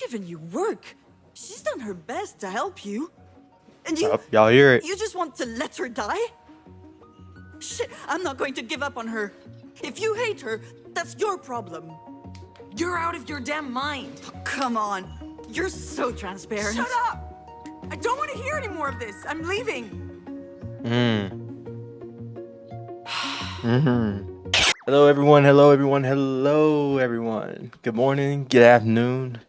given you work. She's done her best to help you. And you... Y'all hear it? You just want to let her die? Shit, I'm not going to give up on her. If you hate her, that's your problem. You're out of your damn mind. Oh, come on. You're so transparent. Shut up! I don't want to hear any more of this. I'm leaving. Hello everyone, hello everyone, hello everyone. Good morning, good afternoon,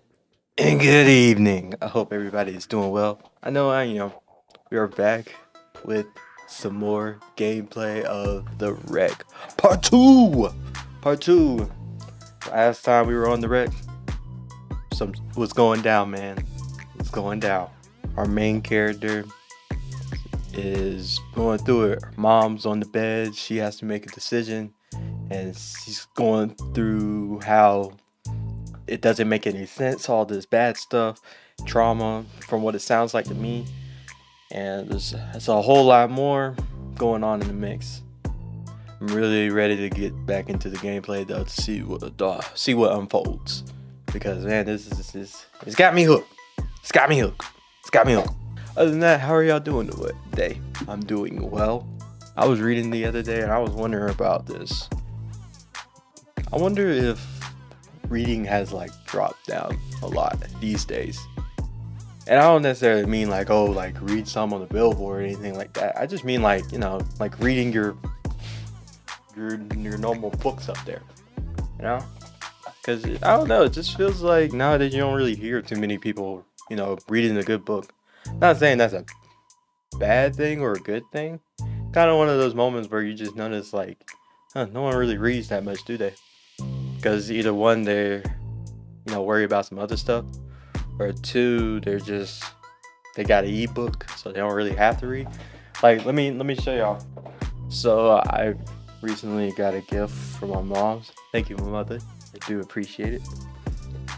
and good evening. I hope everybody is doing well. I know we are back with some more gameplay of the wreck. Part 2! Last time we were on the wreck, what's going down, man? What's going down? Our main character is going through it. Her mom's on the bed, she has to make a decision, and she's going through how it doesn't make any sense, all this bad stuff, trauma, from what it sounds like to me. And there's a whole lot more going on in the mix. I'm really ready to get back into the gameplay though, to see what unfolds, because man, this it's got me hooked. It's got me hooked. Other than that, how are y'all doing today? I'm doing well. I was reading the other day and I was wondering about this. I wonder if reading has like dropped down a lot these days. And I don't necessarily mean like, oh, like read some on the billboard or anything like that. I just mean like, like reading your normal books up there, because I don't know, it just feels like nowadays you don't really hear too many people reading a good book. Not saying that's a bad thing or a good thing, kind of one of those moments where you just notice like, no one really reads that much, do they? Because either one, they're worry about some other stuff, or two, they got an ebook, so they don't really have to read. Like, let me show y'all. So I recently got a gift from my mom. Thank you, my mother. I do appreciate it.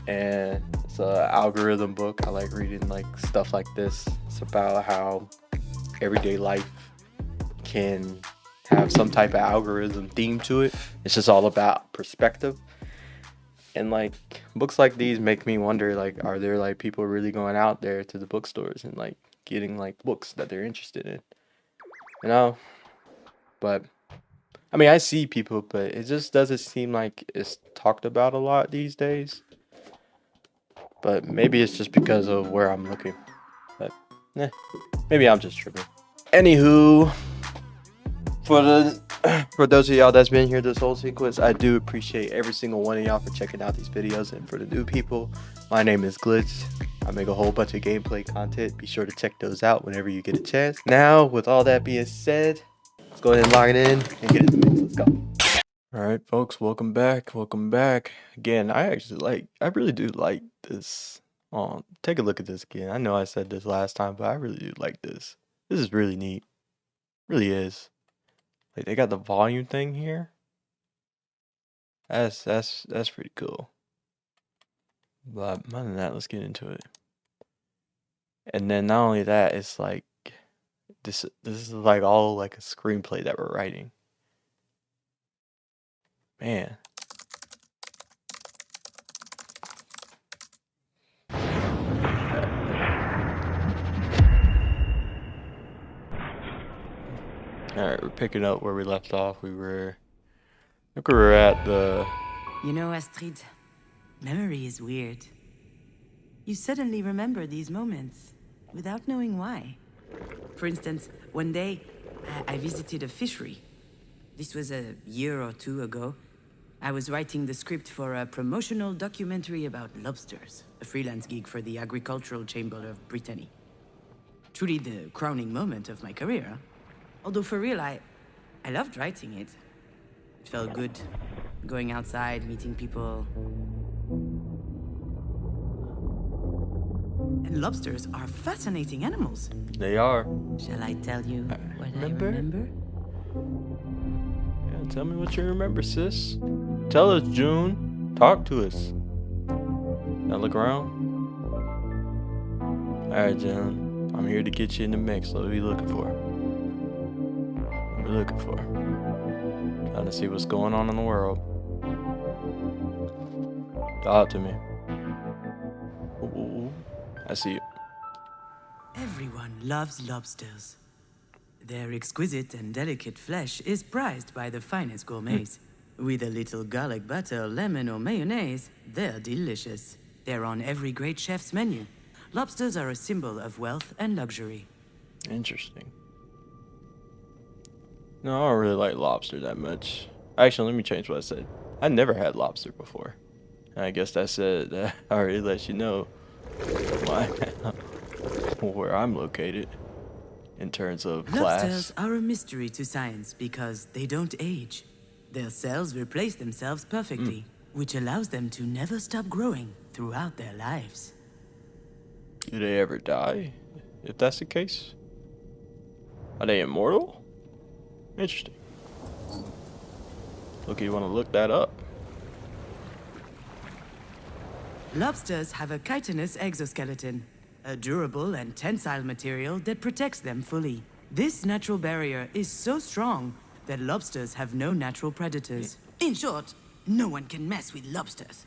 And it's an algorithm book. I like reading like stuff like this. It's about how everyday life can have some type of algorithm theme to it. It's just all about perspective. And like books like these make me wonder, like, are there like people really going out there to the bookstores and like getting like books that they're interested in? But I mean, I see people, but it just doesn't seem like it's talked about a lot these days. But maybe it's just because of where I'm looking. But maybe I'm just tripping. Anywho, for those of y'all that's been here this whole sequence, I do appreciate every single one of y'all for checking out these videos. And for the new people, my name is Glitch. I make a whole bunch of gameplay content. Be sure to check those out whenever you get a chance. Now, with all that being said, let's go ahead and log it in and get it in the mix. Let's go. Alright folks, welcome back. Again, I really do like this. Take a look at this again. I know I said this last time, but I really do like this. This is really neat. Really is. Like, they got the volume thing here. That's pretty cool. But other than that, let's get into it. And then not only that, it's like this is like all like a screenplay that we're writing. Man. Alright, we're picking up where we left off. I think we were at the... You know, Astrid, memory is weird. You suddenly remember these moments without knowing why. For instance, one day, I visited a fishery. This was a year or two ago. I was writing the script for a promotional documentary about lobsters, a freelance gig for the Agricultural Chamber of Brittany. Truly the crowning moment of my career. Although for real, I loved writing it. It felt good, going outside, meeting people. And lobsters are fascinating animals. They are. Shall I tell you what I remember? Yeah, tell me what you remember, sis. Tell us, June. Talk to us. Now look around. Alright, June. I'm here to get you in the mix. What are we looking for? Trying to see what's going on in the world. Talk to me. I see it. Everyone loves lobsters. Their exquisite and delicate flesh is prized by the finest gourmets. With a little garlic butter, lemon, or mayonnaise, they're delicious. They're on every great chef's menu. Lobsters are a symbol of wealth and luxury. Interesting. No, I don't really like lobster that much. Actually, let me change what I said. I never had lobster before. And I guess that said that already lets you know why where I'm located in terms of class. Lobsters are a mystery to science because they don't age. Their cells replace themselves perfectly, which allows them to never stop growing throughout their lives. Do they ever die? If that's the case? Are they immortal? Interesting. Look, you want to look that up? Lobsters have a chitinous exoskeleton, a durable and tensile material that protects them fully. This natural barrier is so strong that lobsters have no natural predators. In short, no one can mess with lobsters.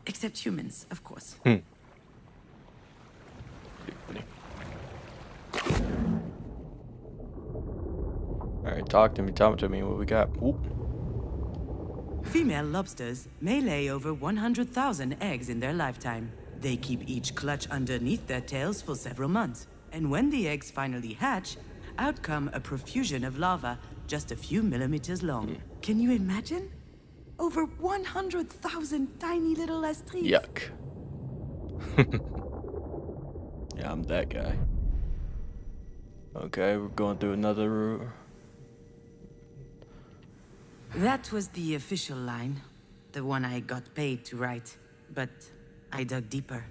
Except humans, of course. Alright, talk to me what we got. Ooh. Female lobsters may lay over 100,000 eggs in their lifetime. They keep each clutch underneath their tails for several months. And when the eggs finally hatch, out come a profusion of larvae just a few millimeters long. Can you imagine? Over 100,000 tiny little Astrides. Yuck. Yeah, I'm that guy. Okay, we're going through another route. That was the official line, the one I got paid to write, but I dug deeper.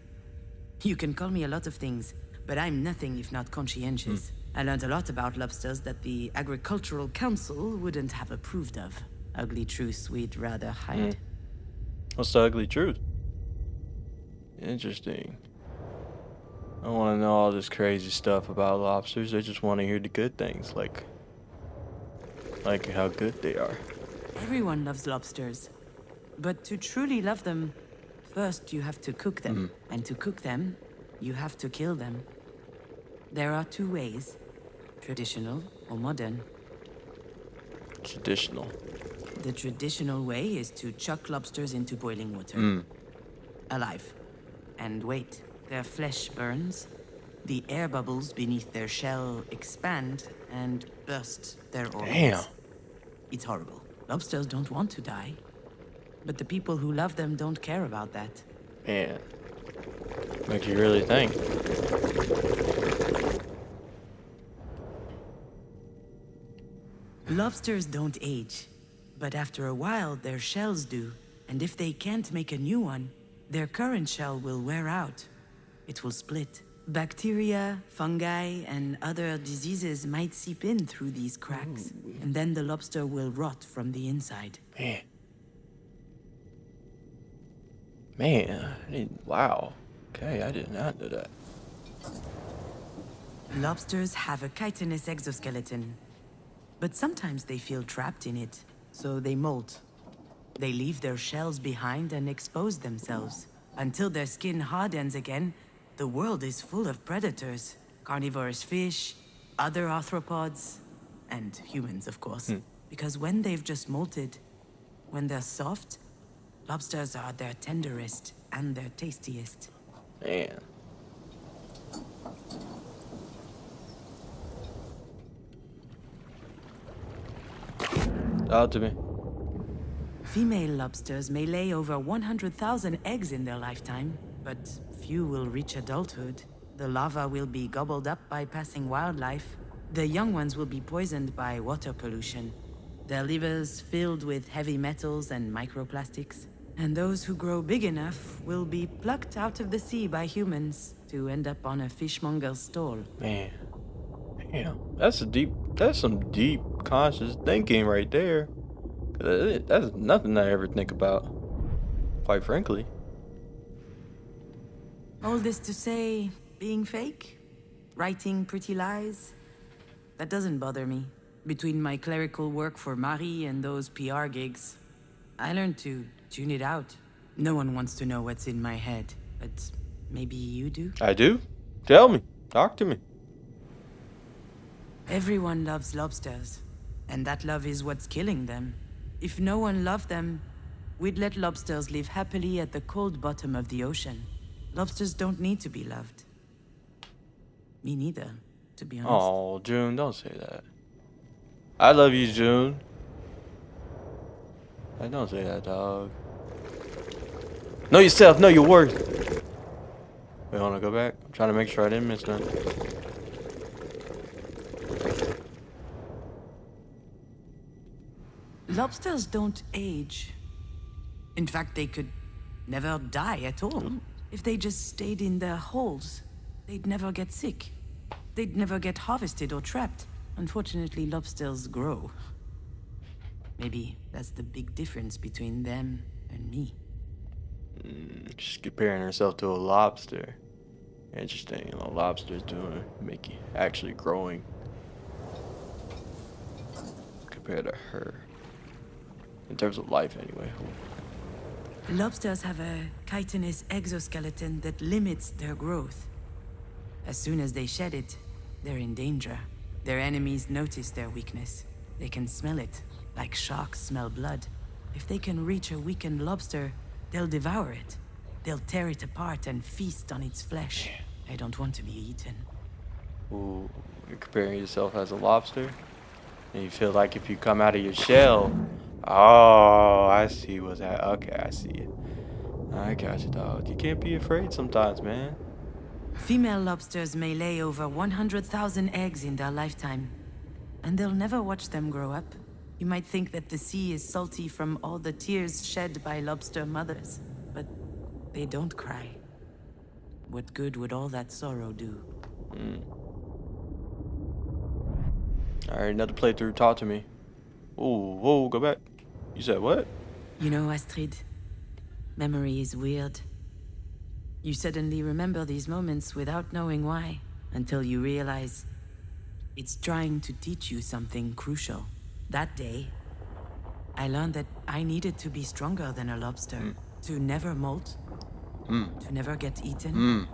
You can call me a lot of things, but I'm nothing if not conscientious. I learned a lot about lobsters that the Agricultural Council wouldn't have approved of. Ugly truths we'd rather hide. What's the ugly truth? Interesting. I don't want to know all this crazy stuff about lobsters. I just want to hear the good things, like how good they are. Everyone loves lobsters. But to truly love them, first you have to cook them. And to cook them, you have to kill them. There are two ways, traditional or modern. Traditional. The traditional way is to chuck lobsters into boiling water. Alive. And wait, their flesh burns. The air bubbles beneath their shell expand and burst their organs. Damn. It's horrible. Lobsters don't want to die. But the people who love them don't care about that. Man. Makes you really think. Lobsters don't age. But after a while, their shells do. And if they can't make a new one, their current shell will wear out. It will split. Bacteria, fungi, and other diseases might seep in through these cracks. And then the lobster will rot from the inside. Man. Wow. Okay, I did not know that. Lobsters have a chitinous exoskeleton. But sometimes they feel trapped in it, so they molt. They leave their shells behind and expose themselves. Until their skin hardens again, the world is full of predators. Carnivorous fish, other arthropods, and humans, of course. Because when they've just molted, when they're soft, lobsters are their tenderest and their tastiest. Man. Talk to me. Female lobsters may lay over 100,000 eggs in their lifetime, but few will reach adulthood. The larvae will be gobbled up by passing wildlife. The young ones will be poisoned by water pollution. Their livers filled with heavy metals and microplastics. And those who grow big enough will be plucked out of the sea by humans to end up on a fishmonger's stall. Man. Damn. That's some deep conscious thinking right there. That's nothing I ever think about, quite frankly. All this to say, being fake? Writing pretty lies? That doesn't bother me. Between my clerical work for Marie and those PR gigs, I learned to tune it out. No one wants to know what's in my head, but Maybe you do? I do? Tell me. Talk to me. Everyone loves lobsters, and that love is what's killing them. If no one loved them, we'd let lobsters live happily at the cold bottom of the ocean. Lobsters don't need to be loved. Me neither, to be honest. Oh, June, don't say that. I love you, June. Hey, don't say that, dog. Know yourself, know your worth. Wait, wanna go back? I'm trying to make sure I didn't miss nothing. Lobsters don't age. In fact, they could never die at all. If they just stayed in their holes, they'd never get sick. They'd never get harvested or trapped. Unfortunately, lobsters grow. Maybe that's the big difference between them and me. She's comparing herself to a lobster. Interesting. You know, lobsters doing, actually growing compared to her. In terms of life, anyway. Lobsters have a chitinous exoskeleton that limits their growth. As soon as they shed it, they're in danger. Their enemies notice their weakness. They can smell it, like sharks smell blood. If they can reach a weakened lobster, they'll devour it. They'll tear it apart and feast on its flesh. I don't want to be eaten. Ooh, you're comparing yourself as a lobster? And you feel like if you come out of your shell... Oh, I see what's that. Okay, I see it. I got you, dog. You can't be afraid sometimes, man. Female lobsters may lay over 100,000 eggs in their lifetime, and they'll never watch them grow up. You might think that the sea is salty from all the tears shed by lobster mothers, but they don't cry. What good would all that sorrow do? Alright, another playthrough. Talk to me. Ooh, whoa, go back. You said what? You know, Astrid, memory is weird. You suddenly remember these moments without knowing why, until you realize it's trying to teach you something crucial. That day, I learned that I needed to be stronger than a lobster, to never molt, to never get eaten,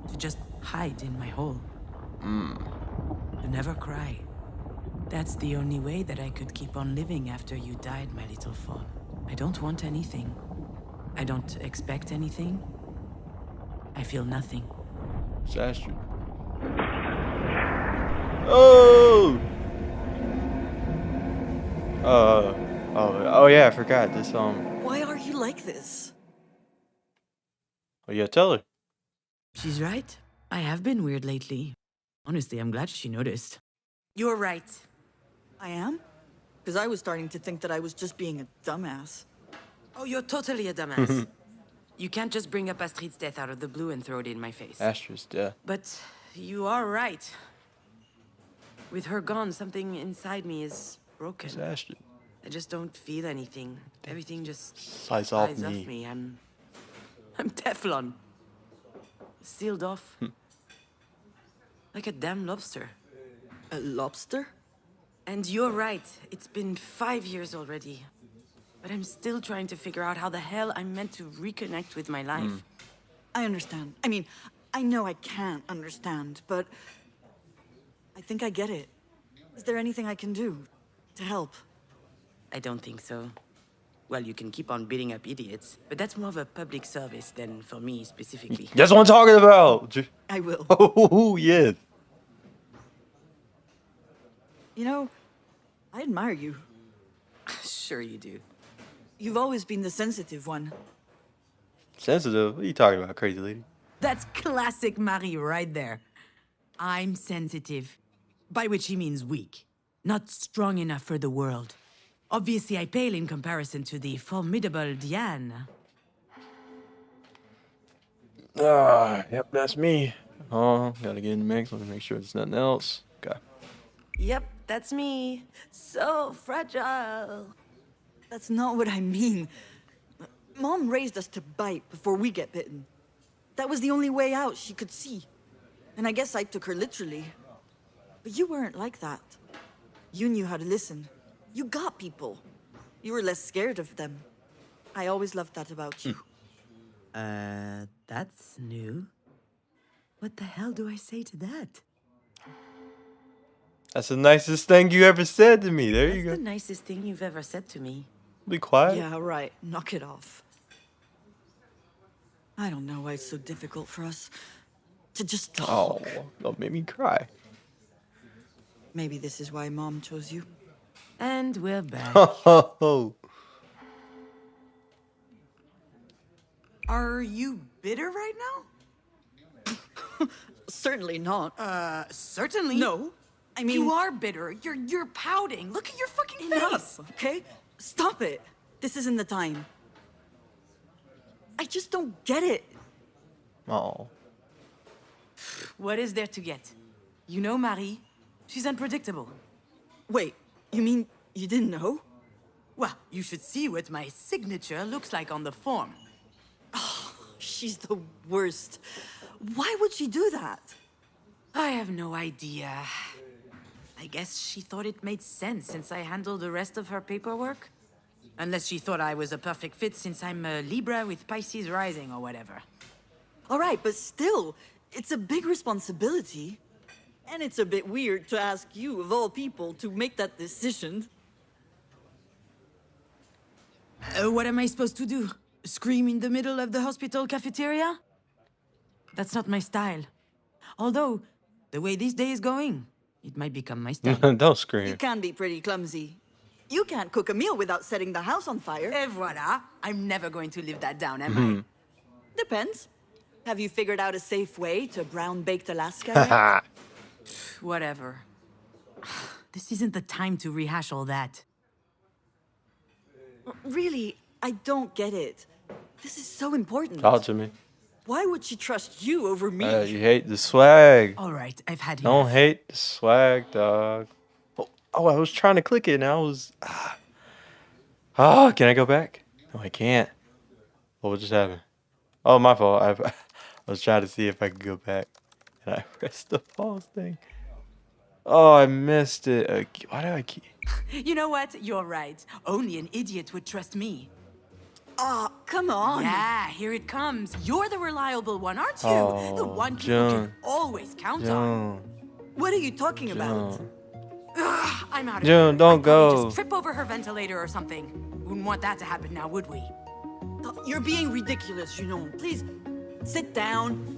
to just hide in my hole, to never cry. That's the only way that I could keep on living after you died, my little fawn. I don't want anything. I don't expect anything. I feel nothing. It's Astrid. Oh! Oh yeah, I forgot this, Why are you like this? Oh yeah, tell her. She's right. I have been weird lately. Honestly, I'm glad she noticed. You're right. I am? Because I was starting to think that I was just being a dumbass. Oh, you're totally a dumbass. You can't just bring up Astrid's death out of the blue and throw it in my face. Astrid's death. But you are right. With her gone, something inside me is broken. It's Astrid. I just don't feel anything. Everything just Slice off slides me. me. I'm Teflon. Sealed off. Like a damn lobster. A lobster? And you're right. It's been 5 years already. But I'm still trying to figure out how the hell I'm meant to reconnect with my life. I understand. I mean, I know I can't understand, but I think I get it. Is there anything I can do to help? I don't think so. Well, you can keep on beating up idiots, but that's more of a public service than for me specifically. That's what I'm talking about! I will. Oh, yes. You know, I admire you. Sure you do. You've always been the sensitive one. Sensitive? What are you talking about, crazy lady? That's classic Marie right there. I'm sensitive, by which he means weak. Not strong enough for the world. Obviously, I pale in comparison to the formidable Diane. Yep, that's me. Oh, gotta get in the mix. Let me make sure there's nothing else. Okay. Yep, that's me. So fragile. That's not what I mean. Mom raised us to bite before we get bitten. That was the only way out she could see. And I guess I took her literally. But you weren't like that. You knew how to listen. You got people. You were less scared of them. I always loved that about you. That's new. What the hell do I say to that? That's the nicest thing you ever said to me. There you That's go. the nicest thing you've ever said to me. Be quiet. Yeah, right. Knock it off. I don't know why it's so difficult for us to just Oh, talk. don't make me cry. Maybe this is why Mom chose you. And we're back. Oh, Are you bitter right now? Certainly not. Certainly. No. I mean, You are bitter. You're pouting. Look at your fucking enough, face. okay? Stop it. This isn't the time. I just don't get it. oh. What is there to get? You know Marie? She's unpredictable. Wait, you mean you didn't know? Well, you should see what my signature looks like on the form. She's the worst. Why would she do that? I have no idea. I guess she thought it made sense since I handled the rest of her paperwork. Unless she thought I was a perfect fit since I'm a Libra with Pisces rising or whatever. All right, but still, it's a big responsibility. And it's a bit weird to ask you, of all people, to make that decision. What am I supposed to do? Scream in the middle of the hospital cafeteria? That's not my style. Although, the way this day is going, it might become my style. Don't You scream. can be pretty clumsy. You can't cook a meal without setting the house on fire. Et voilà! I'm never going to live that down, am I? Depends. Have you figured out a safe way to brown-baked Alaska yet? Whatever. This isn't the time to rehash all that. Really, I don't get it. This is so important. Talk to me. Why would she trust you over me? You hate the swag. All right, I've had Don't enough. hate the swag, dog. Oh, I was trying to click it and I was. Can I go back? No, I can't. What just happened? Oh, my fault. I was trying to see if I could go back. And I pressed the pause thing. Oh, I missed it. Why did I keep. You know what? You're right. Only an idiot would trust me. Ah, come on. Yeah, here it comes. You're the reliable one, aren't you? The Oh, one people John. can always count on. June. What are you talking about? June. Ugh, I'm out of June, here. don't I'd probably go. Just trip over her ventilator or something. Wouldn't want that to happen now, would we? You're being ridiculous, you know. Please, sit down.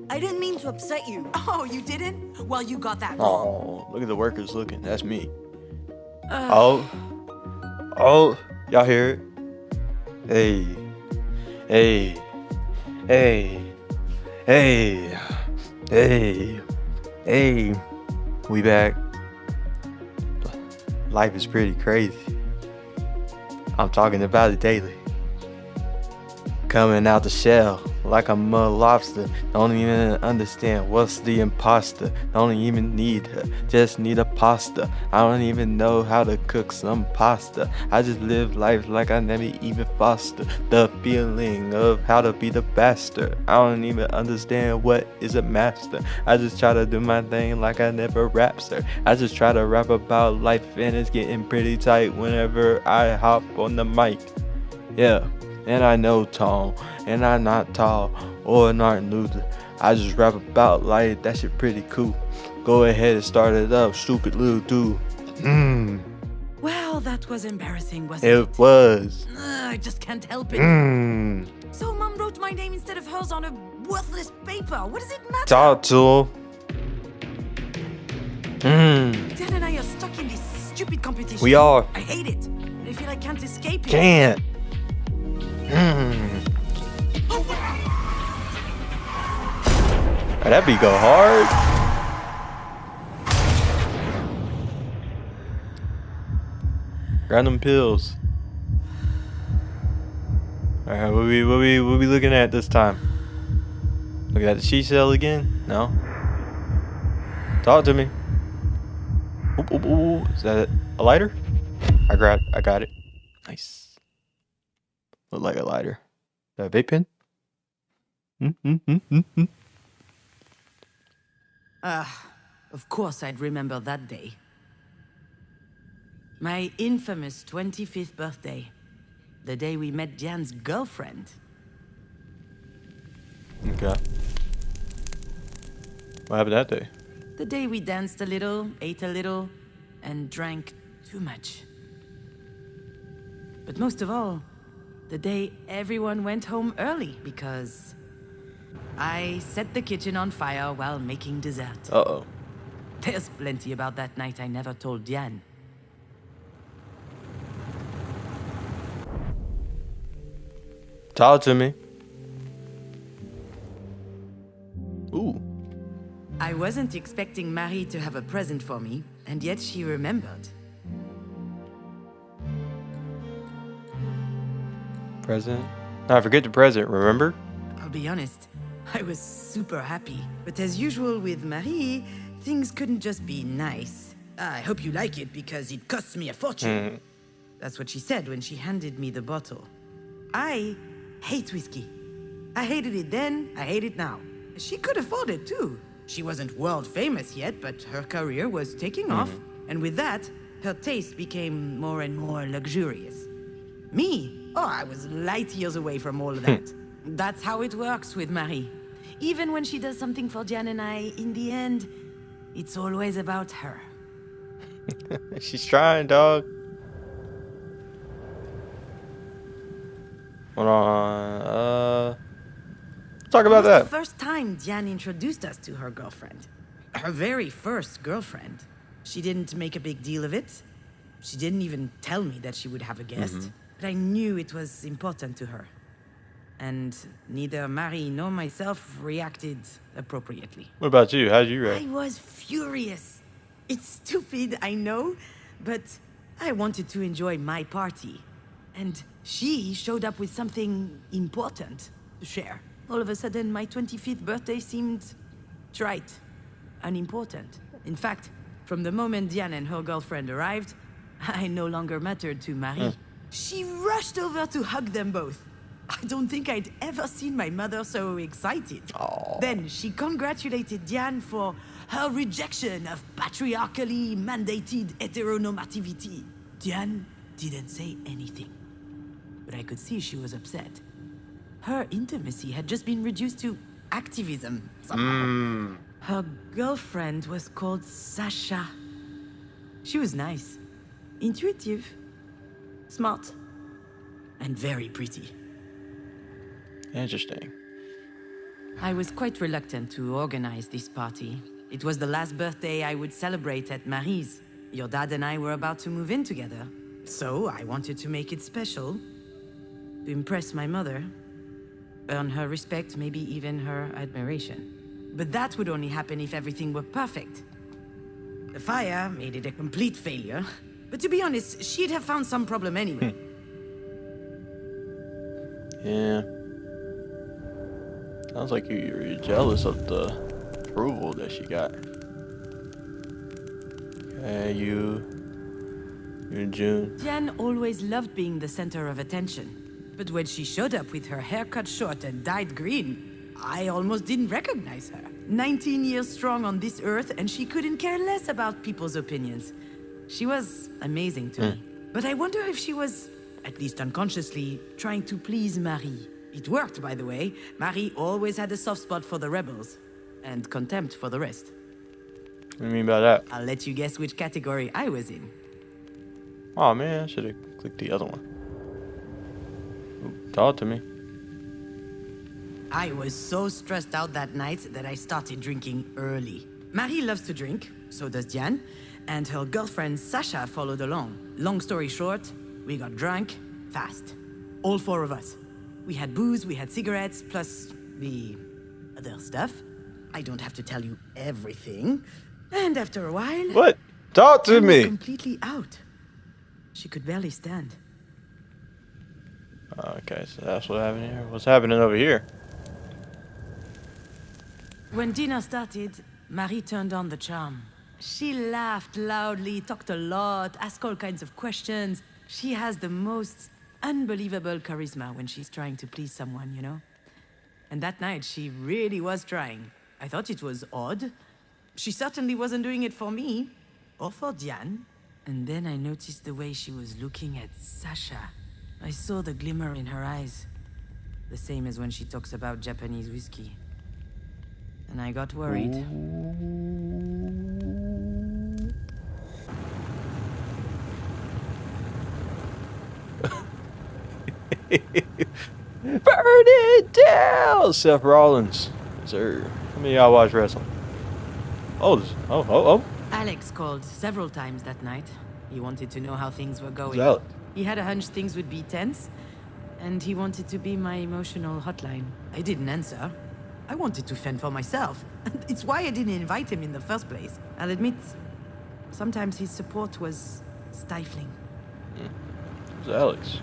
I didn't mean to upset you. Oh, you didn't? Well, you got that wrong. Oh, look at the workers looking. That's me. Oh, y'all hear it? Hey, hey, hey, hey, hey, hey. We back. Life is pretty crazy. I'm talking about it daily. Coming out the shell like I'm a lobster. Don't even understand what's the imposter. Don't even need her, just need a pasta. I don't even know how to cook some pasta. I just live life like I never even fostered the feeling of how to be the bastard. I don't even understand what is a master. I just try to do my thing like I never raps her. I just try to rap about life and it's getting pretty tight whenever I hop on the mic. Yeah. And I know tall, and I'm not tall or Martin Luther. I just rap about life, that shit pretty cool. Go ahead and start it up, stupid little dude. Well, that was embarrassing, wasn't it? It was. I just can't help it. So Mom wrote my name instead of hers on a worthless paper. What does it matter? Talk to him. Dan and I are stuck in this stupid competition. We are. I hate it. I feel I can't escape it. Can't. That beat go hard. Grab them pills. Alright, what we looking at this time? Looking at the she cell again? No. Talk to me. Oop, oop, oop. Is that a lighter? I got it. Nice. Look like a lighter. Is that a vape pen? Of course I'd remember that day. My infamous 25th birthday. The day we met Diane's girlfriend. Okay. What happened that day? The day we danced a little, ate a little, and drank too much. But most of all, the day everyone went home early because I set the kitchen on fire while making dessert. Uh-oh. There's plenty about that night I never told Diane. Talk to me. Ooh. I wasn't expecting Marie to have a present for me, and yet she remembered. Present? I forget the present, remember? I'll be honest, I was super happy. But as usual with Marie, things couldn't just be nice. I hope you like it because it costs me a fortune. That's what she said when she handed me the bottle. I hate whiskey. I hated it then, I hate it now. She could afford it too. She wasn't world famous yet, but her career was taking off. And with that, her taste became more and more luxurious. Me? Oh, I was light years away from all of that. That's how it works with Marie. Even when she does something for Jan and I, in the end, it's always about her. She's trying, dog. Hold on. Talk about It was that. the first time Diane introduced us to her girlfriend. Her very first girlfriend. She didn't make a big deal of it. She didn't even tell me that she would have a guest. But I knew it was important to her. And neither Marie nor myself reacted appropriately. What about you? How'd you react? I was furious. It's stupid, I know, but I wanted to enjoy my party. And she showed up with something important to share. All of a sudden, my 25th birthday seemed trite, unimportant. In fact, from the moment Diane and her girlfriend arrived, I no longer mattered to Marie. She rushed over to hug them both. I don't think I'd ever seen my mother so excited. Then she congratulated Diane for her rejection of patriarchally mandated heteronormativity. Diane didn't say anything, but I could see she was upset. Her intimacy had just been reduced to activism somehow. Her girlfriend was called Sasha. She was nice, intuitive, smart, and very pretty. Interesting. I was quite reluctant to organize this party. It was the last birthday I would celebrate at Marie's. Your dad and I were about to move in together. So I wanted to make it special, to impress my mother, earn her respect, maybe even her admiration. But that would only happen if everything were perfect. The fire made it a complete failure. But to be honest, she'd have found some problem anyway. Yeah. Sounds like you're jealous of the approval that she got. Okay, you and June. Jen always loved being the center of attention. But when she showed up with her hair cut short and dyed green, I almost didn't recognize her. 19 years strong on this earth, and she couldn't care less about people's opinions. She was amazing to me. But I wonder if she was, at least unconsciously, trying to please Marie. It worked, by the way. Marie always had a soft spot for the rebels, and contempt for the rest. What do you mean by that? I'll let you guess which category I was in. Oh man, I should have clicked the other one. Ooh, talk to me. I was so stressed out that night that I started drinking early. Marie loves to drink, so does Diane, and her girlfriend Sasha followed along. Long story short, we got drunk fast. All four of us. We had booze, we had cigarettes, plus the other stuff. I don't have to tell you everything. And after a while... What? Talk to Diane was me! completely out. She could barely stand. Okay, so that's what happened here. What's happening over here? When dinner started, Marie turned on the charm. She laughed loudly, talked a lot, asked all kinds of questions. She has the most unbelievable charisma when she's trying to please someone, you know? And that night, she really was trying. I thought it was odd. She certainly wasn't doing it for me, or for Diane. And then I noticed the way she was looking at Sasha. I saw the glimmer in her eyes. The same as when she talks about Japanese whiskey. and I got worried. Burn it down, Seth Rollins. Sir, how many of y'all watch wrestling? Oh. Alex called several times that night. He wanted to know how things were going. Alex? He had a hunch things would be tense, and he wanted to be my emotional hotline. I didn't answer. I wanted to fend for myself. It's why I didn't invite him in the first place. I'll admit, sometimes his support was stifling. Who's Alex?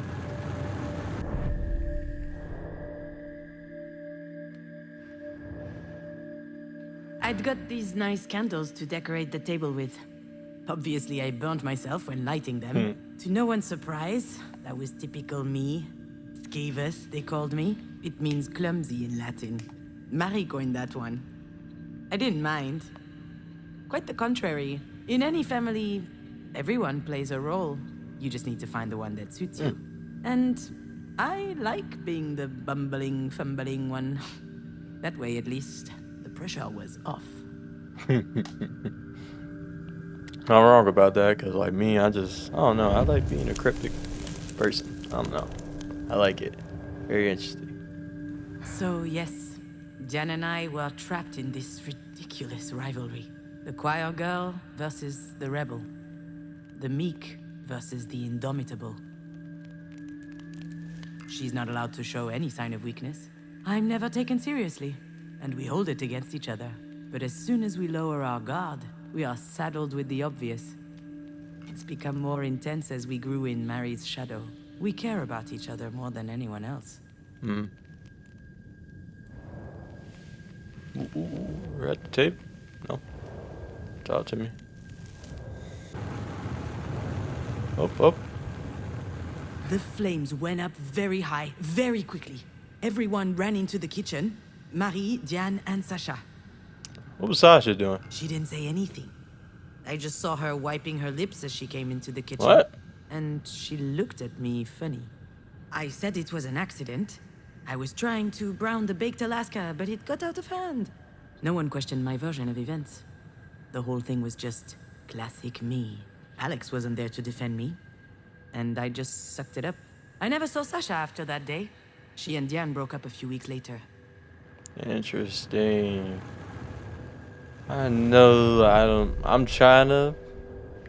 I'd got these nice candles to decorate the table with. Obviously, I burned myself when lighting them. To no one's surprise, that was typical me. Scaevus, they called me. It means clumsy in Latin. Marie coined that one. I didn't mind. Quite the contrary. In any family, everyone plays a role. You just need to find the one that suits you. And I like being the bumbling, fumbling one. That way, at least, the pressure was off. Not wrong about that, because like me, I don't know. I like being a cryptic person. I don't know. I like it. Very interesting. So, yes, Jan and I were trapped in this ridiculous rivalry. The choir girl versus the rebel. The meek versus the indomitable. She's not allowed to show any sign of weakness. I'm never taken seriously, and we hold it against each other. But as soon as we lower our guard, we are saddled with the obvious. It's become more intense as we grew in Marie's shadow. We care about each other more than anyone else. We're at the tape? No. Talk to me. Up. The flames went up very high, very quickly. Everyone ran into the kitchen. Marie, Diane, and Sasha. What was Sasha doing? She didn't say anything. I just saw her wiping her lips as she came into the kitchen. What? And she looked at me funny. I said it was an accident. I was trying to brown the baked Alaska, but it got out of hand. No one questioned my version of events. The whole thing was just classic me. Alex wasn't there to defend me, and I just sucked it up. I never saw Sasha after that day. She and Diane broke up a few weeks later. Interesting. I know I'm trying to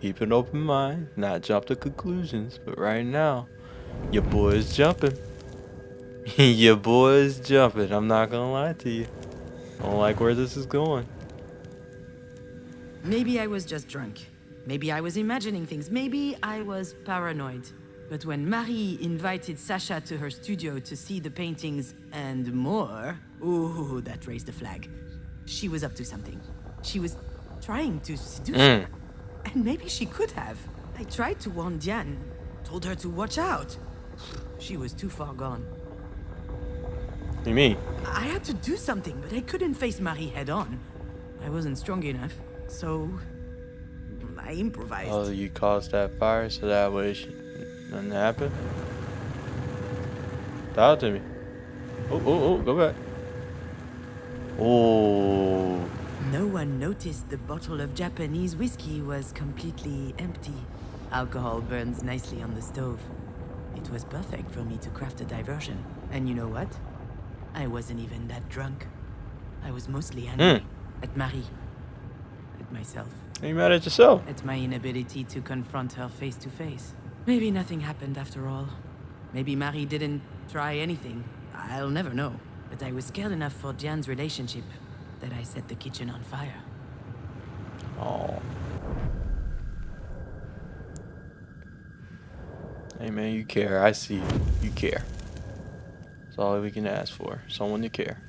keep an open mind, not jump to conclusions, but right now, your boy is jumping. Your boy is jumping, I'm not gonna lie to you. I don't like where this is going. Maybe I was just drunk. Maybe I was imagining things. Maybe I was paranoid. But when Marie invited Sasha to her studio to see the paintings and more, ooh, that raised a flag. She was up to something. She was trying to seduce me. And maybe she could have. I tried to warn Diane, told her to watch out. She was too far gone. What do you mean? I had to do something, but I couldn't face Marie head on. I wasn't strong enough, so I improvised. Oh, you caused that fire so that way nothing happened? Talk to me. Oh, go back. Oh. No one noticed the bottle of Japanese whiskey was completely empty. Alcohol burns nicely on the stove. It was perfect for me to craft a diversion. And you know what? I wasn't even that drunk. I was mostly angry at Marie, at myself. Are you mad at yourself? At my inability to confront her face to face. Maybe nothing happened after all. Maybe Marie didn't try anything. I'll never know. But I was scared enough for Diane's relationship that I set the kitchen on fire. Oh. Hey man, you care. I see you. You care. That's all we can ask for. Someone to care.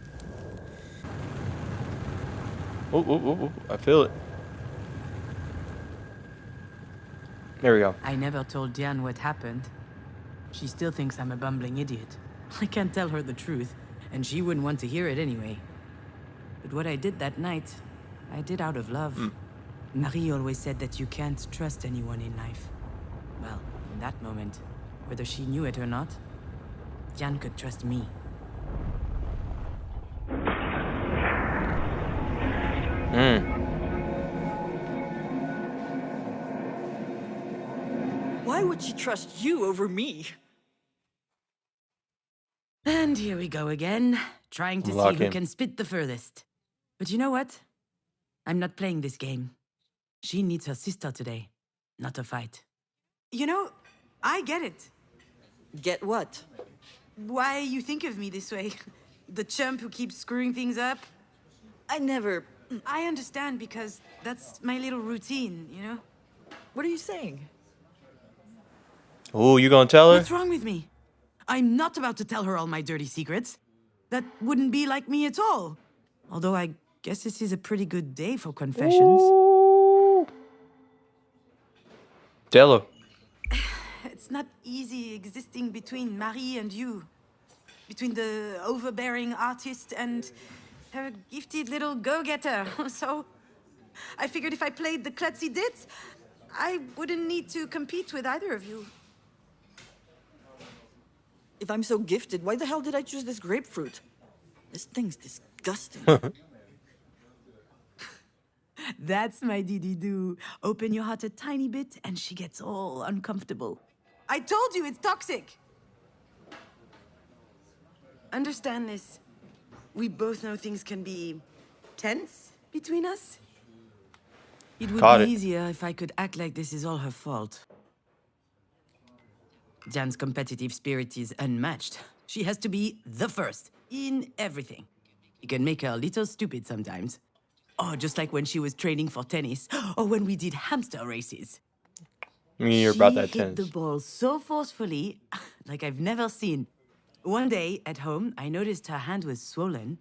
Oh, I feel it. There we go. I never told Diane what happened. She still thinks I'm a bumbling idiot. I can't tell her the truth, and she wouldn't want to hear it anyway. But what I did that night, I did out of love. Marie always said that you can't trust anyone in life. Well, in that moment, whether she knew it or not, Diane could trust me. would she trust you over me? And here we go again, trying to Lock see who in. can spit the furthest. But you know what? I'm not playing this game. She needs her sister today, not a fight. You know, I get it. Get what? Why you think of me this way. The chump who keeps screwing things up. I never... I understand because that's my little routine, you know? What are you saying? Oh, you gonna tell her? What's wrong with me? I'm not about to tell her all my dirty secrets. That wouldn't be like me at all. Although I guess this is a pretty good day for confessions. Ooh. Tell her. It's not easy existing between Marie and you. Between the overbearing artist and her gifted little go-getter. So I figured if I played the klutzy ditz, I wouldn't need to compete with either of you. If I'm so gifted, why the hell did I choose this grapefruit? This thing's disgusting. That's my dee-dee-doo. Open your heart a tiny bit and she gets all uncomfortable. I told you it's toxic. Understand this. We both know things can be tense between us. It would Caught be it. easier if I could act like this is all her fault. Jan's competitive spirit is unmatched. She has to be the first in everything. It can make her a little stupid sometimes. Oh, just like when she was training for tennis, or when we did hamster races. I mean, you're about that She hit tense. the ball so forcefully, like I've never seen. One day at home, I noticed her hand was swollen.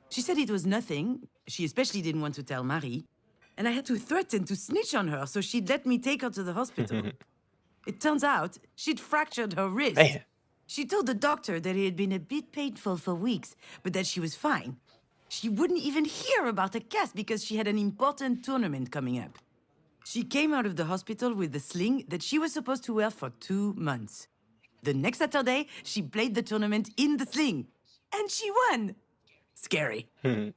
She said it was nothing. She especially didn't want to tell Marie. And I had to threaten to snitch on her so she'd let me take her to the hospital. It turns out she'd fractured her wrist. Man. She told the doctor that it had been a bit painful for weeks, but that she was fine. She wouldn't even hear about a cast because she had an important tournament coming up. She came out of the hospital with the sling that she was supposed to wear for 2 months. The next Saturday, she played the tournament in the sling. And she won! Scary.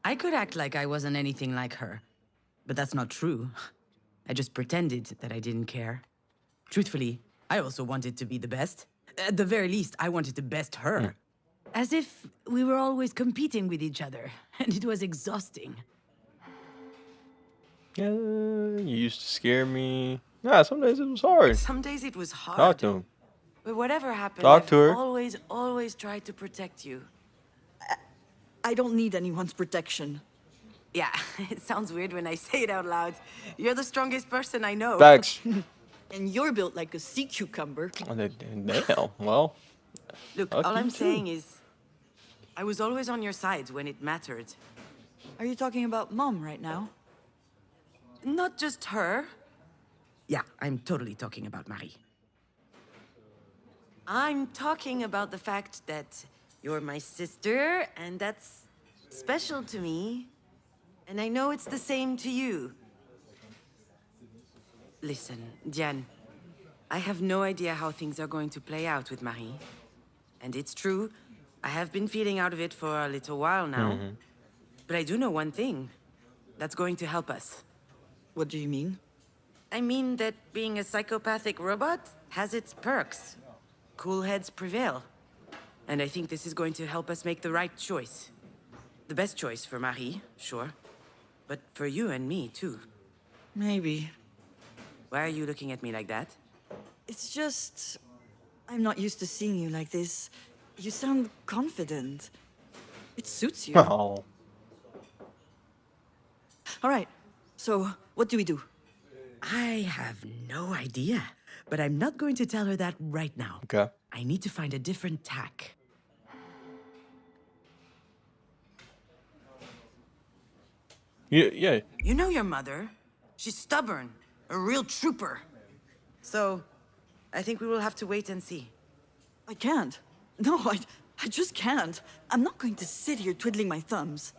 I could act like I wasn't anything like her. But that's not true. I just pretended that I didn't care. Truthfully, I also wanted to be the best. At the very least, I wanted to best her. As if we were always competing with each other, and it was exhausting. Yeah, you used to scare me. Nah, some days it was hard. Some days it was hard. Talk to him. But whatever happened, Talk I've to her. always tried to protect you. I don't need anyone's protection. Yeah, it sounds weird when I say it out loud. You're the strongest person I know. Facts. And you're built like a sea cucumber. Oh, damn. Well, Look, Fuck all you I'm too. saying is, I was always on your side when it mattered. Are you talking about Mom right now? Not just her. Yeah, I'm totally talking about Marie. I'm talking about the fact that you're my sister, and that's special to me. And I know it's the same to you. Listen, Diane, I have no idea how things are going to play out with Marie. And it's true, I have been feeling out of it for a little while now. But I do know one thing. That's going to help us. What do you mean? I mean that being a psychopathic robot has its perks. Cool heads prevail. And I think this is going to help us make the right choice. The best choice for Marie, sure. But for you and me, too. Maybe. Why are you looking at me like that? It's just... I'm not used to seeing you like this. You sound confident. It suits you. oh, All right, so what do we do? I have no idea, but I'm not going to tell her that right now. okay. I need to find a different tack. Yeah. You know your mother. She's stubborn. A real trooper. So, I think we will have to wait and see. I can't. No, I just can't. I'm not going to sit here twiddling my thumbs.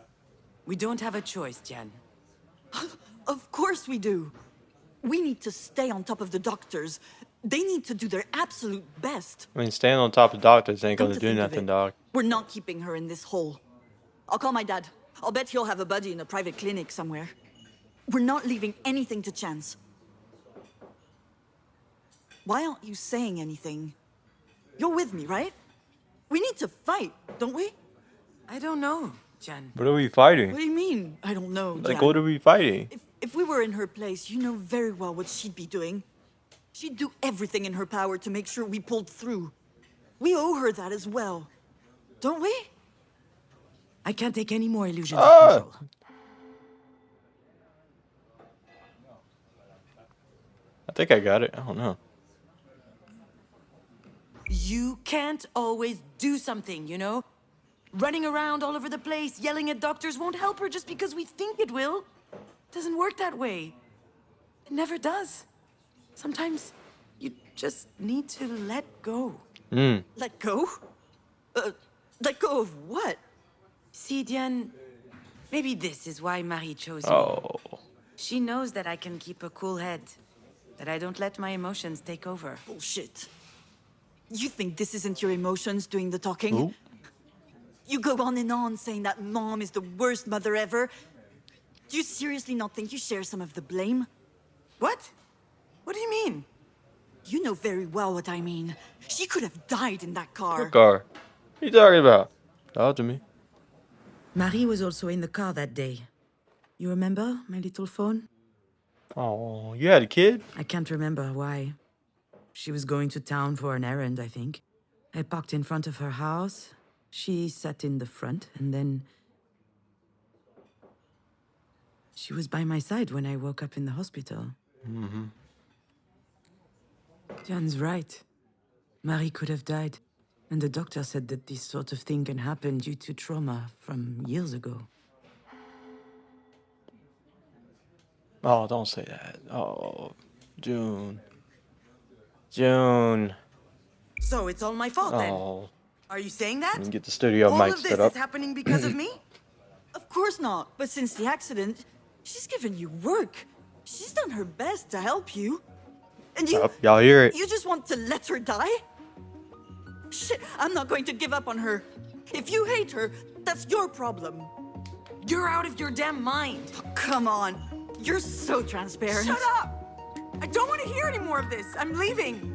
We don't have a choice, Jan. Of course we do. We need to stay on top of the doctors. They need to do their absolute best. I mean, staying on top of doctors ain't Come gonna to do think of nothing, it, dog. We're not keeping her in this hole. I'll call my dad. I'll bet he'll have a buddy in a private clinic somewhere. We're not leaving anything to chance. Why aren't you saying anything? You're with me, right? We need to fight, don't we? I don't know, Jan. What are we What fighting? do you mean? I don't know. Like, Jan. what are we fighting? If we were in her place, you know very well what she'd be doing. She'd do everything in her power to make sure we pulled through. We owe her that as well. Don't we? I can't take any more illusions Ah! of control. I think I got it. I don't know. You can't always do something, you know? Running around all over the place, yelling at doctors won't help her just because we think it will. It doesn't work that way. It never does. Sometimes you just need to let go. Let go? Let go of what? See, Diane, maybe this is why Marie chose me. Oh. She knows that I can keep a cool head, that I don't let my emotions take over. Bullshit. You think this isn't your emotions doing the talking? Ooh. You go on and on saying that Mom is the worst mother ever. Do you seriously not think you share some of the blame? What? What do you mean? You know very well what I mean. She could have died in that car. What car? What are you talking about? Talk to me. Marie was also in the car that day. You remember my little phone? Oh, you had a kid? I can't remember why. She was going to town for an errand, I think. I parked in front of her house. She sat in the front, and then... she was by my side when I woke up in the hospital. Jan's right. Marie could have died. And the doctor said that this sort of thing can happen due to trauma from years ago. Oh, don't say that. Oh, June. June. So it's all my fault then? Oh, Are you saying that? you get the studio All mic of this set up. is happening because of me? Of course not. But since the accident, she's given you work. She's done her best to help you. And you... Y'all hear it? You just want to let her die? Shit, I'm not going to give up on her. If you hate her, that's your problem. You're out of your damn mind. Come on. You're so transparent. Shut up! I don't want to hear any more of this. I'm leaving.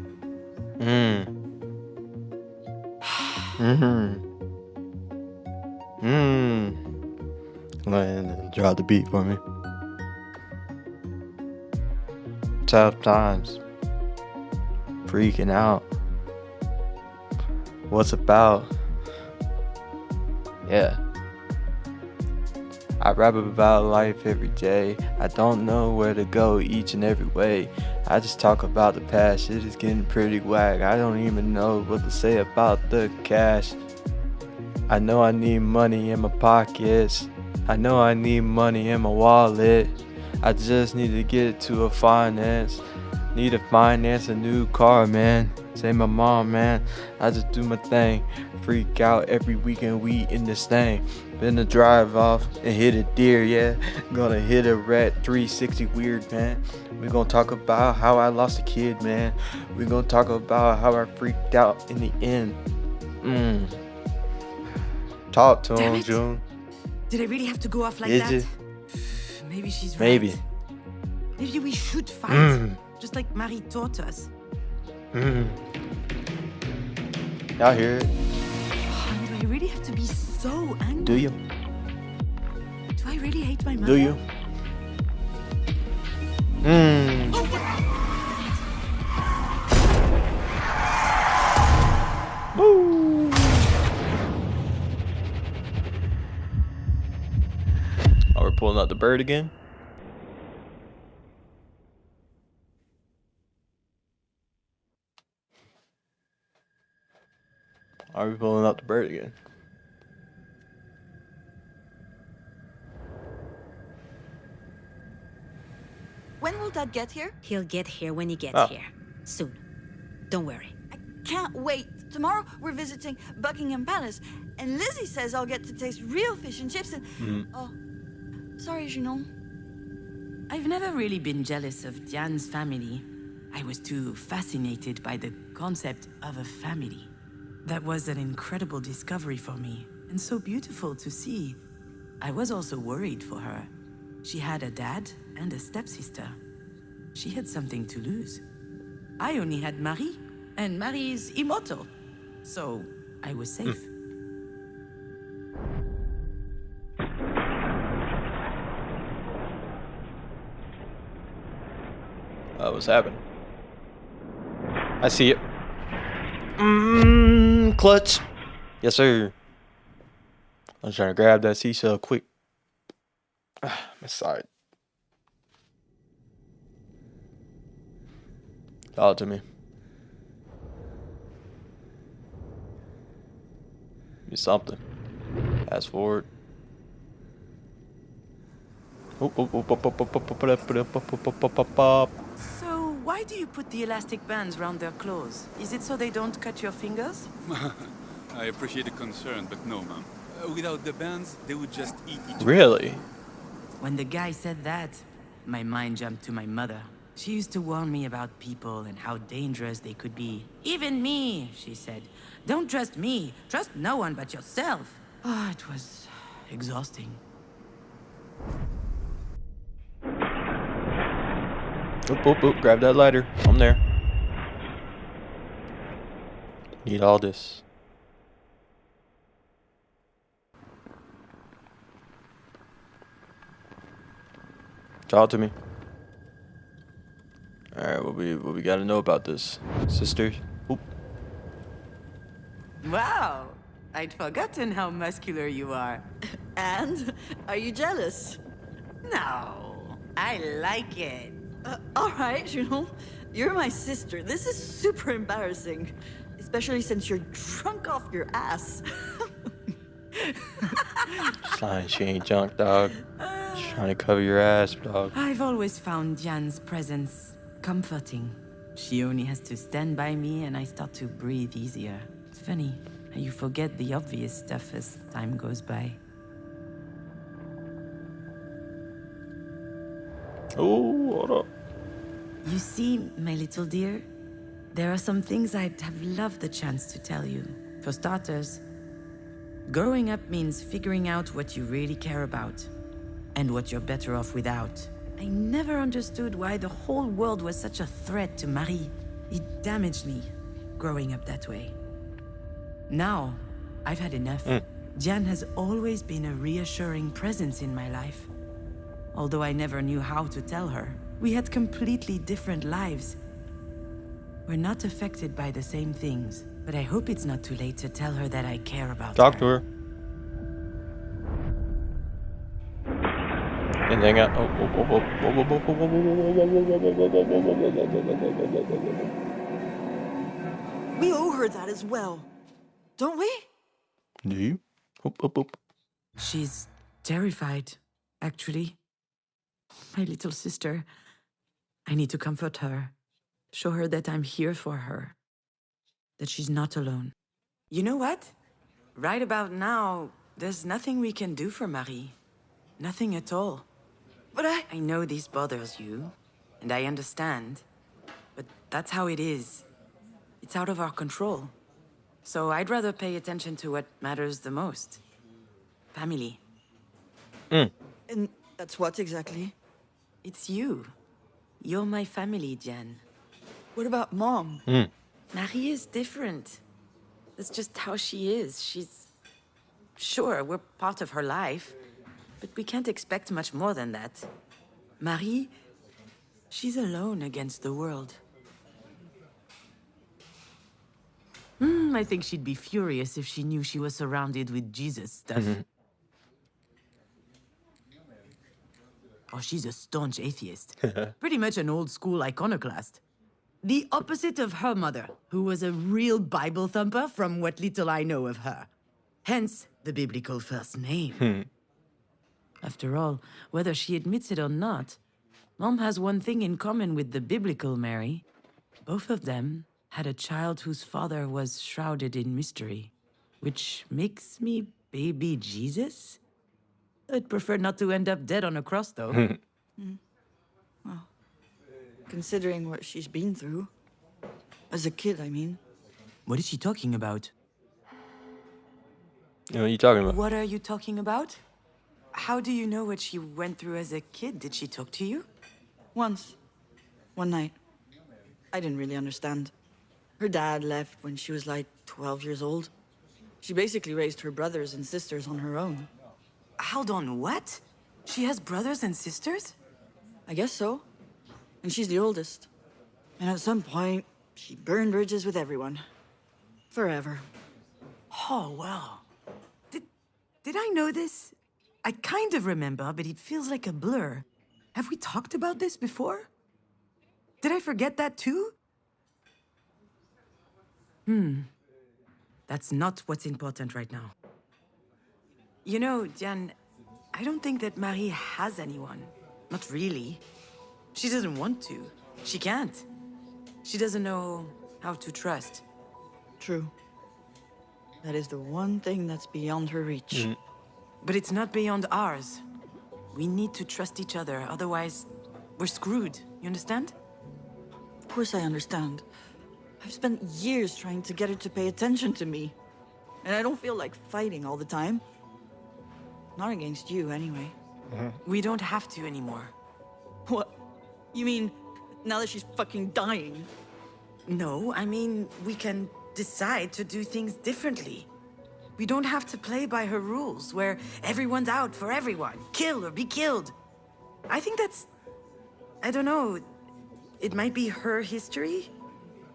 Land, drop the beat for me. Tough times. Freaking out. What's about? Yeah. I rap about life every day. I don't know where to go each and every way. I just talk about the past. Shit is getting pretty whack. I don't even know what to say about the cash. I know I need money in my pockets. I know I need money in my wallet. I just need to get to a finance. Need to finance a new car, man. Say my mom, man. I just do my thing. Freak out every weekend, we in this thing. Been to drive off and hit a deer, yeah. Gonna hit a rat 360 weird, man. We gonna talk about how I lost a kid, man. We gonna talk about how I freaked out in the end. Talk to Damn him, it. June. Did I really have to go off like Is that? it? Maybe she's right. Maybe. Maybe we should fight. Just like Marie taught us. Y'all hear it? Do I really have to be so angry? Do you? Do I really hate my mother? Do you? Woo! Oh, we're pulling out the bird again? Are we pulling out the bird again? When will Dad get here? He'll get here when he gets Oh. here. Soon. Don't worry. I can't wait. Tomorrow we're visiting Buckingham Palace, and Lizzie says I'll get to taste real fish and chips and... Oh, sorry, Junon. I've never really been jealous of Diane's family. I was too fascinated by the concept of a family. That was an incredible discovery for me, and so beautiful to see. I was also worried for her. She had a dad and a stepsister. She had something to lose. I only had Marie, and Marie is immortal. So, I was safe. What's happening? I see it. Clutch. Yes, sir. I'm trying to grab that seashell quick. My side. Talk to me. Do something. Fast forward. So, why do you put the elastic bands around their clothes? Is it so they don't cut your fingers? I appreciate the concern, but no, ma'am. Without the bands, they would just eat each other. Really? When the guy said that, my mind jumped to my mother. She used to warn me about people and how dangerous they could be. Even me, she said. Don't trust me. Trust no one but yourself. Ah, it was exhausting. Oop, oop, oop. Grab that lighter. I'm there. Need all this. Talk to me. Alright, what we gotta know about this? Sister? Oop. Wow! I'd forgotten how muscular you are. And? Are you jealous? No, I like it. Alright, you know, you're my sister. This is super embarrassing. Especially since you're drunk off your ass. Fine, she ain't junk, dog. She's trying to cover your ass, dog. I've always found Diane's presence comforting. She only has to stand by me and I start to breathe easier. It's funny how you forget the obvious stuff as time goes by. Oh, hold up. You see, my little dear, there are some things I'd have loved the chance to tell you. For starters, growing up means figuring out what you really care about and what you're better off without. I never understood why the whole world was such a threat to Marie. It damaged me, growing up that way. Now, I've had enough. Diane has always been a reassuring presence in my life. Although I never knew how to tell her. We had completely different lives. We're not affected by the same things, but I hope it's not too late to tell her that I care about Talk her. to her. Anything else? We owe her that as well. Don't we? Do you? Oop, oop, oop. She's terrified, actually. My little sister. I need to comfort her. Show her that I'm here for her. That she's not alone. You know what? Right about now, there's nothing we can do for Marie. Nothing at all. But I know this bothers you, and I understand. But that's how it is. It's out of our control. So I'd rather pay attention to what matters the most. Family. And that's what exactly? It's you. You're my family, Jen. What about Mom? Marie is different. That's just how she is. She's... Sure, we're part of her life, but we can't expect much more than that. Marie, she's alone against the world. I think she'd be furious if she knew she was surrounded with Jesus stuff. Oh, she's a staunch atheist. Pretty much an old-school iconoclast. The opposite of her mother, who was a real Bible thumper from what little I know of her. Hence, the biblical first name. After all, whether she admits it or not, Mom has one thing in common with the biblical Mary. Both of them had a child whose father was shrouded in mystery. Which makes me baby Jesus? I'd prefer not to end up dead on a cross, though. Well, considering what she's been through. As a kid, I mean. What is she talking about? What are you talking about? What are you talking about? How do you know what she went through as a kid? Did she talk to you? Once. One night. I didn't really understand. Her dad left when she was like 12 years old. She basically raised her brothers and sisters on her own. Hold on, what? She has brothers and sisters? I guess so. And she's the oldest. And at some point, she burned bridges with everyone. Forever. Oh, wow. Did I know this? I kind of remember, but it feels like a blur. Have we talked about this before? Did I forget that too? That's not what's important right now. You know, Diane, I don't think that Marie has anyone. Not really. She doesn't want to. She can't. She doesn't know how to trust. True. That is the one thing that's beyond her reach. But it's not beyond ours. We need to trust each other, otherwise we're screwed. You understand? Of course I understand. I've spent years trying to get her to pay attention to me. And I don't feel like fighting all the time. Not against you, anyway. We don't have to anymore. What? You mean, now that she's fucking dying? No, I mean, we can decide to do things differently. We don't have to play by her rules, where everyone's out for everyone. Kill or be killed. I think that's... I don't know. It might be her history,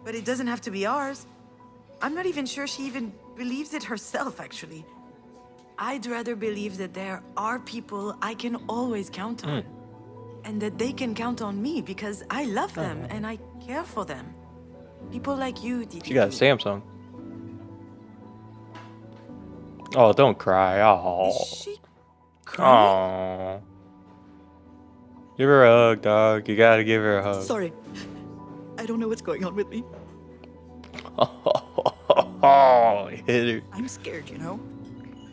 but it doesn't have to be ours. I'm not even sure she even believes it herself, actually. I'd rather believe that there are people I can always count on. And that they can count on me because I love them and I care for them. People like you, Didi. She got a Samsung. Oh, don't cry. Oh. Is she crying? Oh. Give her a hug, dog. You gotta give her a hug. Sorry. I don't know what's going on with me. Oh, hit her. I'm scared, you know?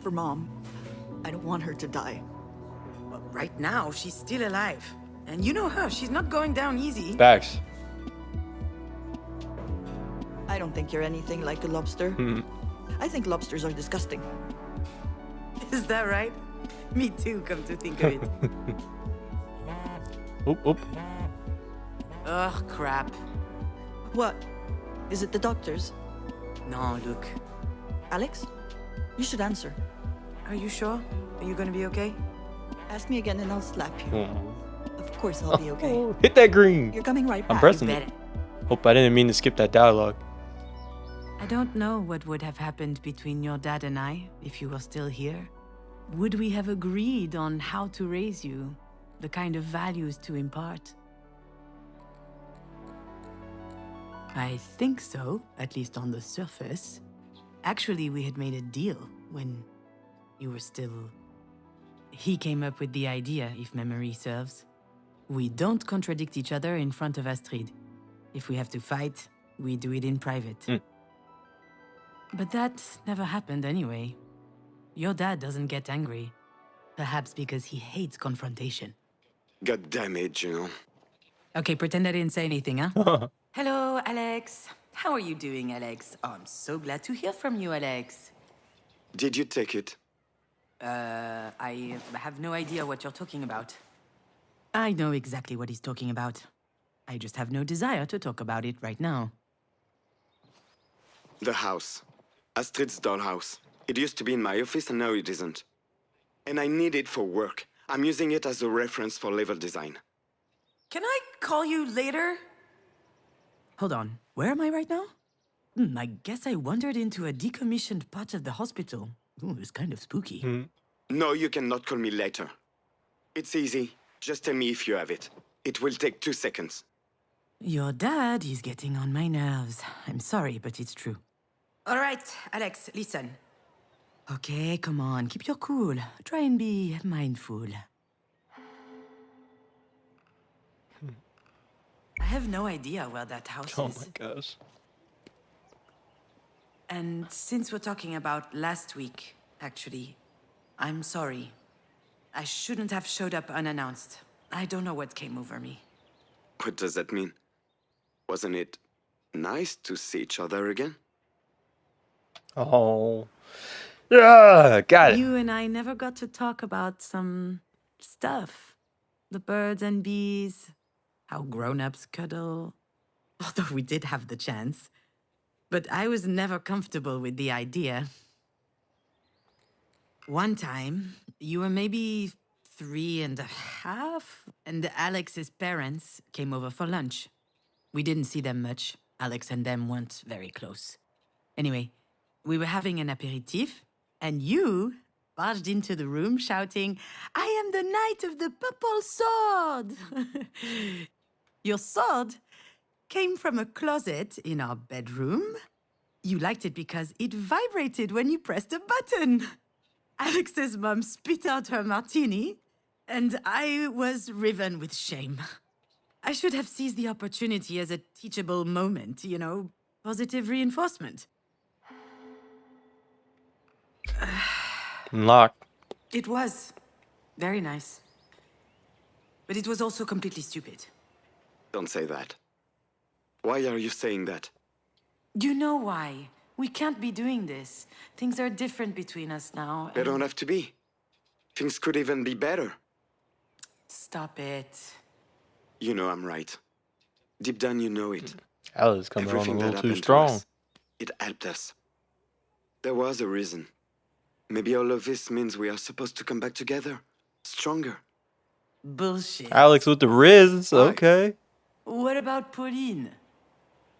For Mom. I don't want her to die. Well, right now, she's still alive. And you know her, she's not going down easy. Facts. I don't think you're anything like a lobster. I think lobsters are disgusting. Is that right? Me too, come to think of it. Oop, oop. Ugh, crap. What? Is it the doctors? No, look. Alex? You should answer. Are you sure? Are you gonna be okay? Ask me again and I'll slap you. Oh. Of course I'll be okay. Hit that green. You're coming right back. I'm pressing You it. better. Hope I didn't mean to skip that dialogue. I don't know what would have happened between your dad and I if you were still here. Would we have agreed on how to raise you, the kind of values to impart? I think so, at least on the surface. Actually, we had made a deal when you were still... He came up with the idea, if memory serves. We don't contradict each other in front of Astrid. If we have to fight, we do it in private. But that never happened anyway. Your dad doesn't get angry. Perhaps because he hates confrontation. Got damage, you know. Okay, pretend I didn't say anything, huh? Hello, Alex. How are you doing, Alex? Oh, I'm so glad to hear from you, Alex. Did you take it? I have no idea what you're talking about. I know exactly what he's talking about. I just have no desire to talk about it right now. The house. Astrid's dollhouse. It used to be in my office and now it isn't. And I need it for work. I'm using it as a reference for level design. Can I call you later? Hold on. Where am I right now? I guess I wandered into a decommissioned part of the hospital. Ooh, it's kind of spooky. No, you cannot call me later. It's easy. Just tell me if you have it. It will take 2 seconds. Your dad is getting on my nerves. I'm sorry, but it's true. All right, Alex, listen. Okay, come on, keep your cool. Try and be mindful. I have no idea where that house Oh is. my gosh. And since we're talking about last week, actually, I'm sorry. I shouldn't have showed up unannounced. I don't know what came over me. What does that mean? Wasn't it nice to see each other again? Oh. Yeah, got it. You and I never got to talk about some stuff. The birds and bees, how grown-ups cuddle. although we did have the chance. But I was never comfortable with the idea. One time, you were maybe 3.5, and Alex's parents came over for lunch. We didn't see them much. Alex and them weren't very close. Anyway, we were having an aperitif, and you barged into the room shouting, "I am the knight of the purple sword!" Your sword came from a closet in our bedroom. You liked it because it vibrated when you pressed a button. Alex's mom spit out her martini, and I was riven with shame. I should have seized the opportunity as a teachable moment, you know, positive reinforcement. Locked. It was very nice. But it was also completely stupid. Don't say that. Why are you saying that? You know why? We can't be doing this. Things are different between us now. They don't have to be. Things could even be better. Stop it. You know I'm right. Deep down, you know it. Alice coming on a Everything that little too happened to strong. us, it helped us. There was a reason. Maybe all of this means we are supposed to come back together, stronger. Bullshit. Alex with the Riz. Why? Okay. What about Pauline?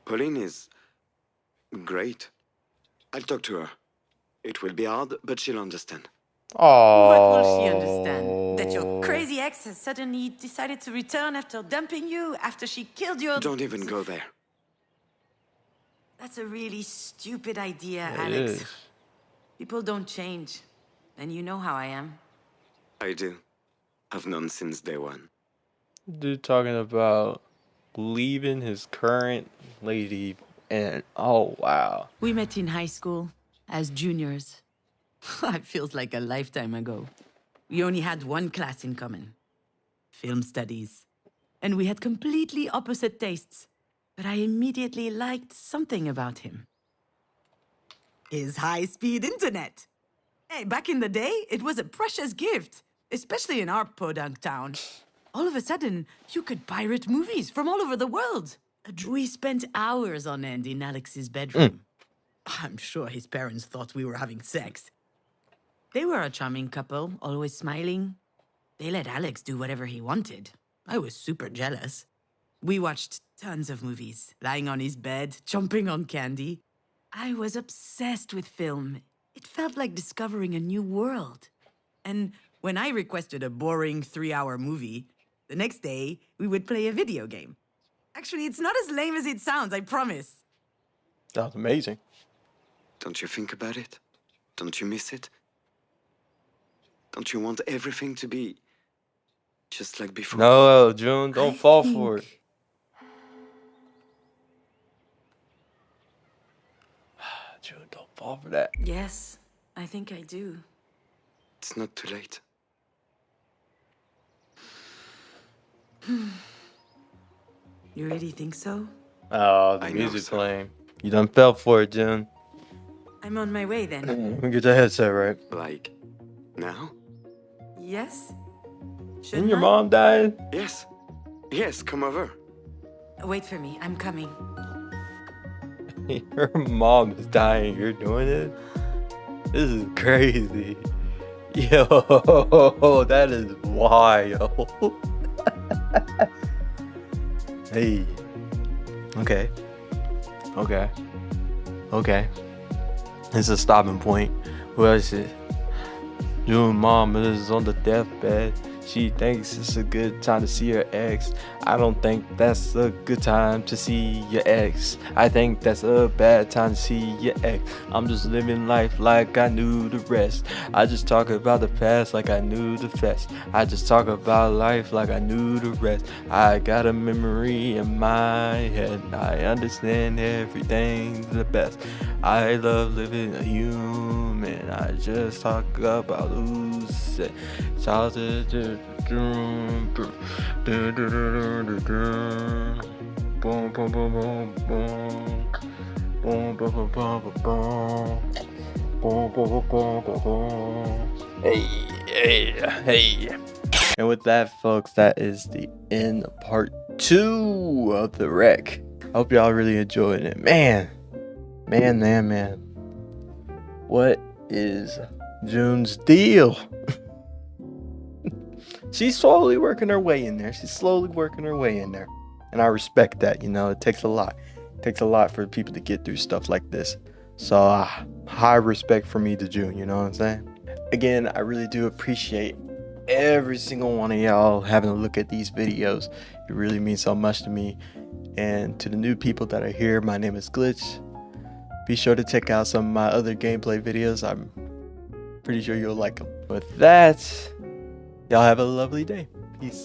Pauline is great. I'll talk to her. It will be hard, but she'll understand. Oh. What will she understand? That your crazy ex has suddenly decided to return after dumping you, after she killed your... Don't even go there. That's a really stupid idea, It Alex. is. People don't change. And you know how I am. I do. I've known since day one. Dude talking about leaving his current lady, and oh wow. We met in high school as juniors. It feels like a lifetime ago. We only had one class in common, film studies. And we had completely opposite tastes. But I immediately liked something about him. His high-speed internet. Hey, back in the day, it was a precious gift, especially in our podunk town. All of a sudden, you could pirate movies from all over the world. We spent hours on end in Alex's bedroom. I'm sure his parents thought we were having sex. They were a charming couple, always smiling. They let Alex do whatever he wanted. I was super jealous. We watched tons of movies, lying on his bed, chomping on candy. I was obsessed with film. It felt like discovering a new world. And when I requested a boring 3-hour movie, the next day we would play a video game. Actually, it's not as lame as it sounds, I promise. That was amazing. Don't you think about it? Don't you miss it? Don't you want everything to be just like before? No, June, don't I fall think- for it. June, don't fall for that. Yes, I think I do. It's not too late. You really think so? Oh, the I know, music sir. playing. You done fell for it, June. I'm on my way then. Let me get your headset right. Like, now? Yes? Didn't Shouldn't your I? mom die? Yes. Yes, come over. Wait for me, I'm coming. Your mom is dying. You're doing it? This is crazy. Yo, that is wild. Hey. Okay. Okay. Okay. It's a stopping point. Where is it? Your mom is on the deathbed. She thinks it's a good time to see her ex. I don't think that's a good time to see your ex. I think that's a bad time to see your ex. I'm just living life like I knew the rest. I just talk about the past like I knew the best. I just talk about life like I knew the rest. I got a memory in my head. I understand everything the best. I love living a human. I just talk about losing. Childhood. Boom, boom, boom, boom, boom, boom. Boom, boom, boom, boom, boom. Boom, boom, boom, boom, boom, boom. Hey, hey, hey. And with that, folks, that is the end of part 2 of the wreck. I hope y'all really enjoyed it. Man. What is June's deal? She's slowly working her way in there. And I respect that, you know. It takes a lot. It takes a lot for people to get through stuff like this. So, high respect for me to June, you know what I'm saying? Again, I really do appreciate every single one of y'all having a look at these videos. It really means so much to me. And to the new people that are here, my name is Glitch. Be sure to check out some of my other gameplay videos. I'm pretty sure you'll like them. With that, y'all have a lovely day. Peace.